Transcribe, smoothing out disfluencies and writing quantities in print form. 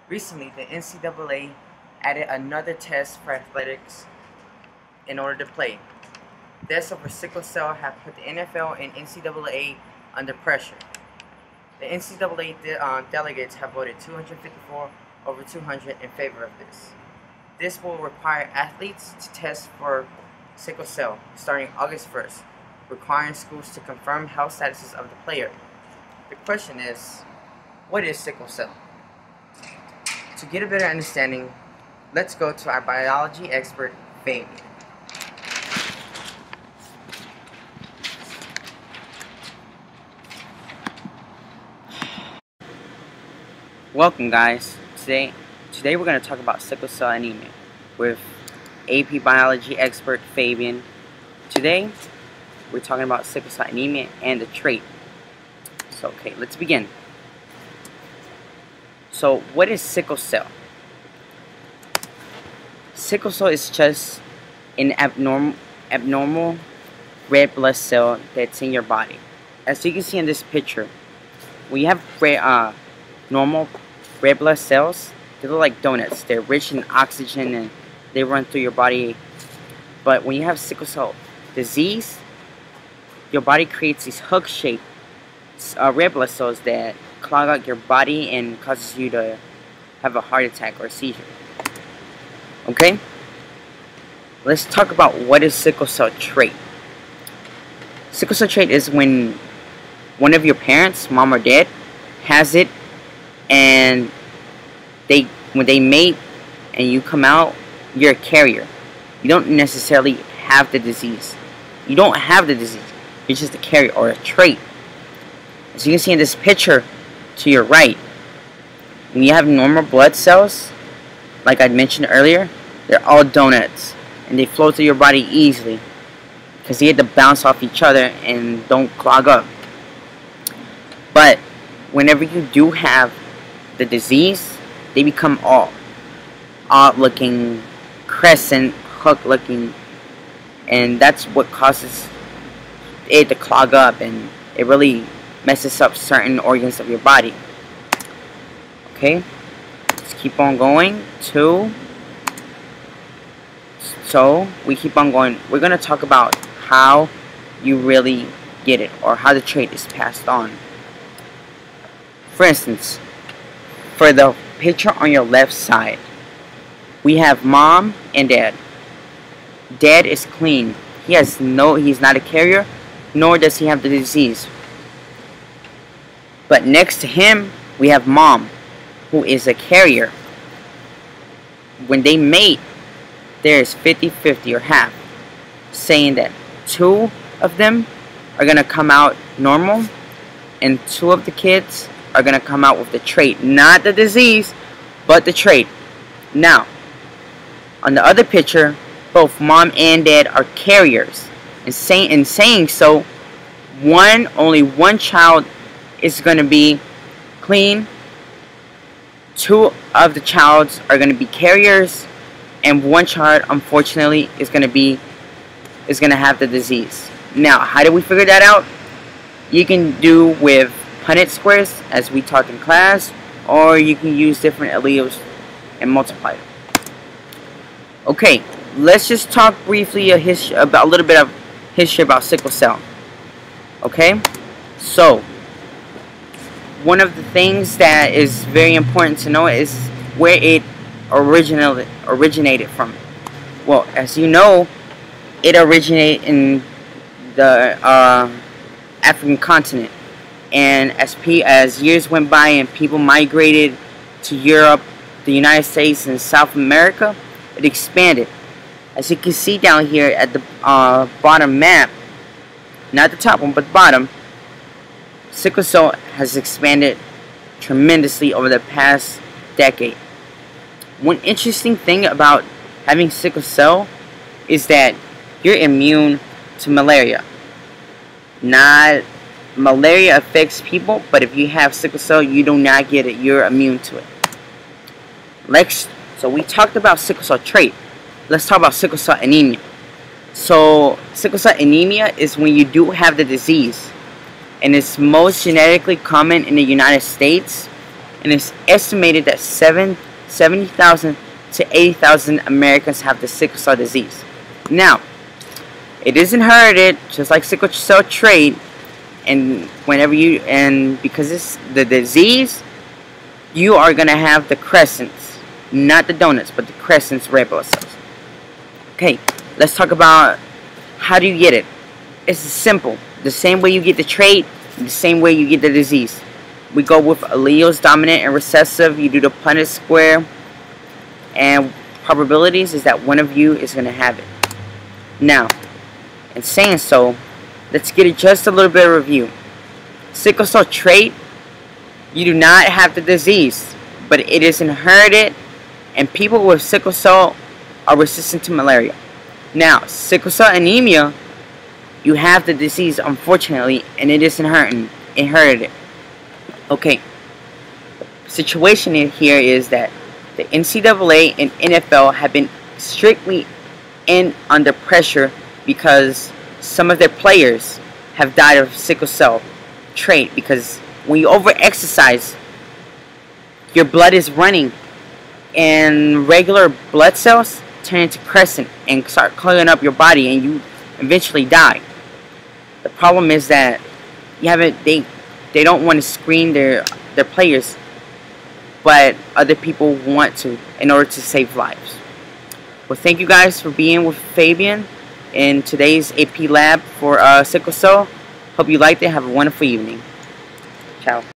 Recently, the NCAA added another test for athletics in order to play. Deaths over sickle cell have put the NFL and NCAA under pressure. The NCAA delegates have voted 254 over 200 in favor of this. This will require athletes to test for sickle cell starting August 1st, requiring schools to confirm health statuses of the player. The question is, what is sickle cell? To get a better understanding, let's go to our biology expert, FABIEN. Welcome guys. Today we're going to talk about sickle cell anemia with AP biology expert FABIEN. Today we're talking about sickle cell anemia and the trait. So okay, let's begin. So what is sickle cell? Sickle cell is just an abnormal red blood cell that's in your body. As you can see in this picture, when you have normal red blood cells, they look like donuts. They're rich in oxygen and they run through your body. But when you have sickle cell disease, your body creates these hook-shaped red blood cells that clog out your body and causes you to have a heart attack or a seizure. Okay? Let's talk about what is sickle cell trait. Sickle cell trait is when one of your parents, mom or dad, has it, and when they mate and you come out, you're a carrier. You don't necessarily have the disease. You don't have the disease. You're just a carrier or a trait. As you can see in this picture to your right, when you have normal blood cells, like I mentioned earlier, they're all donuts and they flow through your body easily because they have to bounce off each other and don't clog up. But whenever you do have the disease, they become all odd looking, crescent, hook looking, and that's what causes it to clog up, and it really messes up certain organs of your body. Okay, let's keep on going to, so we keep on going. We're going to talk about how you really get it, or how the trait is passed on. For instance, for the picture on your left side, we have mom and dad. Dad is clean. He's not a carrier, nor does he have the disease. But next to him, we have mom, who is a carrier. When they mate, there's 50-50 or half, saying that 2 of them are going to come out normal and 2 of the kids are going to come out with the trait. Not the disease, but the trait. Now, on the other picture, both mom and dad are carriers. In saying so, only one child is going to be clean, 2 of the childs are going to be carriers, and 1 child, unfortunately, is going to have the disease. Now, how do we figure that out? You can do with Punnett squares, as we taught in class, or you can use different alleles and multiply them. Okay, let's just talk briefly about a little bit of history about sickle cell. Okay, so one of the things that is very important to know is where it originated from. Well, as you know, it originated in the African continent, and as years went by and people migrated to Europe, the United States, and South America, it expanded. As you can see down here at the bottom map, not the top one, but bottom, sickle cell has expanded tremendously over the past decade. One interesting thing about having sickle cell is that you're immune to malaria. Malaria affects people, but if you have sickle cell, you do not get it. You're immune to it. So we talked about sickle cell trait. Let's talk about sickle cell anemia. So sickle cell anemia is when you do have the disease, and it's most genetically common in the United States and it's estimated that 70,000 to 80,000 Americans have the sickle cell disease. Now, it is inherited, just like sickle cell trait, and because it's the disease, you are gonna have the crescents, not the donuts, but the crescents red blood cells. Okay, let's talk about how do you get it. It's simple. The same way you get the trait, the same way you get the disease. We go with alleles, dominant and recessive. You do the Punnett square, and probabilities is that one of you is going to have it. Now, in saying so, let's get it just a little bit of review. Sickle cell trait, you do not have the disease, but it is inherited, and people with sickle cell are resistant to malaria. Now, sickle cell anemia, you have the disease, unfortunately, and it is inherited. Okay, situation here is that the NCAA and NFL have been strictly under pressure because some of their players have died of sickle cell trait, because when you over-exercise, your blood is running, and regular blood cells turn into crescent and start clogging up your body, and you eventually die. The problem is that they don't want to screen their players, but other people want to in order to save lives. Well, thank you guys for being with FABIEN in today's AP lab for sickle cell. Hope you liked it. Have a wonderful evening. Ciao.